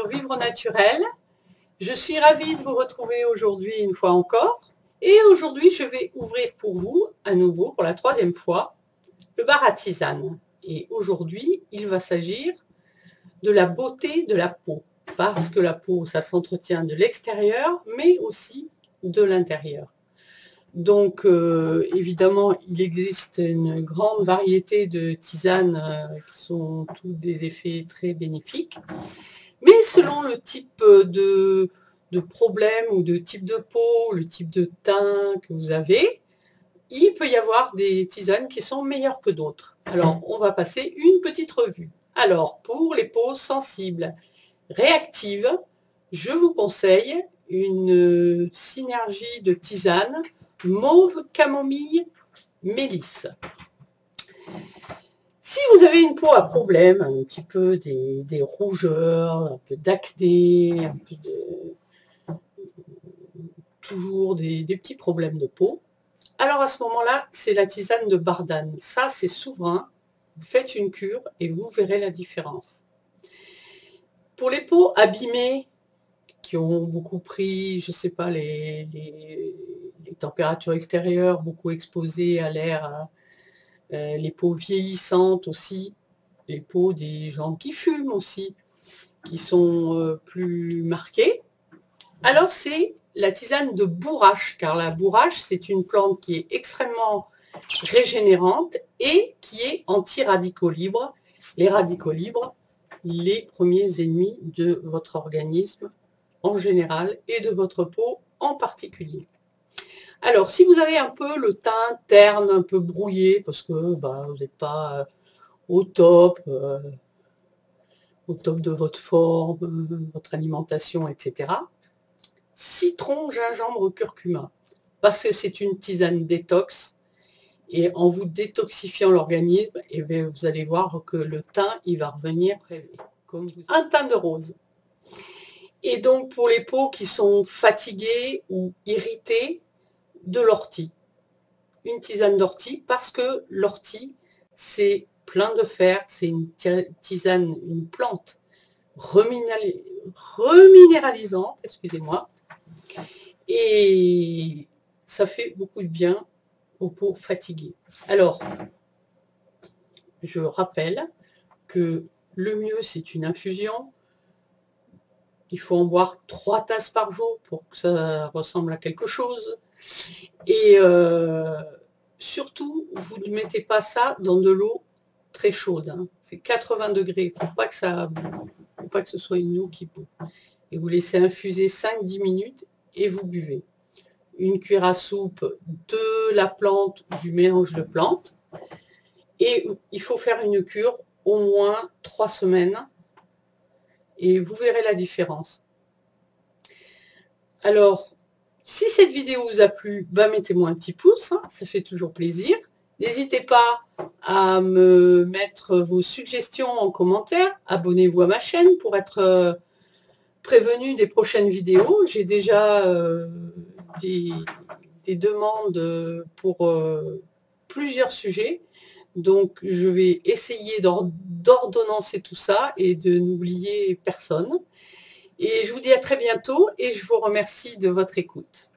sur Vivre Naturel. Je suis ravie de vous retrouver aujourd'hui une fois encore. Et aujourd'hui, je vais ouvrir pour vous, à nouveau, pour la 3e fois, le bar à tisane. Et aujourd'hui, il va s'agir de la beauté de la peau. Parce que la peau, ça s'entretient de l'extérieur, mais aussi de l'intérieur. Donc, évidemment, il existe une grande variété de tisanes qui sont toutes des effets très bénéfiques. Mais selon le type de problème ou de type de peau, le type de teint que vous avez, il peut y avoir des tisanes qui sont meilleures que d'autres. Alors, on va passer une petite revue. Alors, pour les peaux sensibles, réactives, je vous conseille une synergie de tisanes mauve, camomille, mélisse. Si vous avez une peau à problème, un petit peu des rougeurs, un peu d'acné, un peu toujours des petits problèmes de peau, alors à ce moment-là, c'est la tisane de Bardane. Ça, c'est souverain. Vous faites une cure et vous verrez la différence. Pour les peaux abîmées, qui ont beaucoup pris, je ne sais pas, les températures extérieures, beaucoup exposées à l'air, les peaux vieillissantes aussi, les peaux des gens qui fument aussi, qui sont plus marquées. Alors c'est la tisane de bourrache, car la bourrache, c'est une plante qui est extrêmement régénérante et qui est anti-radicaux libres. Les radicaux libres, les premiers ennemis de votre organisme en général et de votre peau en particulier. Alors, si vous avez un peu le teint terne, un peu brouillé, parce que vous n'êtes pas au top de votre forme, votre alimentation, etc. Citron, gingembre, curcuma, parce que c'est une tisane détox, et en vous détoxifiant l'organisme, vous allez voir que le teint, il va revenir comme un teint de rose. Et donc, pour les peaux qui sont fatiguées ou irritées, de l'ortie. Une tisane d'ortie, parce que l'ortie, c'est plein de fer, c'est une tisane, une plante reminéralisante, excusez-moi, et ça fait beaucoup de bien aux peaux fatiguées. Alors, je rappelle que le mieux, c'est une infusion. Il faut en boire 3 tasses par jour pour que ça ressemble à quelque chose. Et surtout, vous ne mettez pas ça dans de l'eau très chaude. Hein. C'est 80 degrés. Il ne faut pas que ce soit une eau qui bout. Et vous laissez infuser 5-10 minutes et vous buvez. Une cuillère à soupe de la plante, du mélange de plantes. Et il faut faire une cure au moins 3 semaines. Et vous verrez la différence. Alors, si cette vidéo vous a plu, mettez-moi un petit pouce, hein, ça fait toujours plaisir. N'hésitez pas à me mettre vos suggestions en commentaire. Abonnez-vous à ma chaîne pour être prévenu des prochaines vidéos. J'ai déjà des demandes pour plusieurs sujets. Donc, je vais essayer d'ordonnancer tout ça et de n'oublier personne. Et je vous dis à très bientôt et je vous remercie de votre écoute.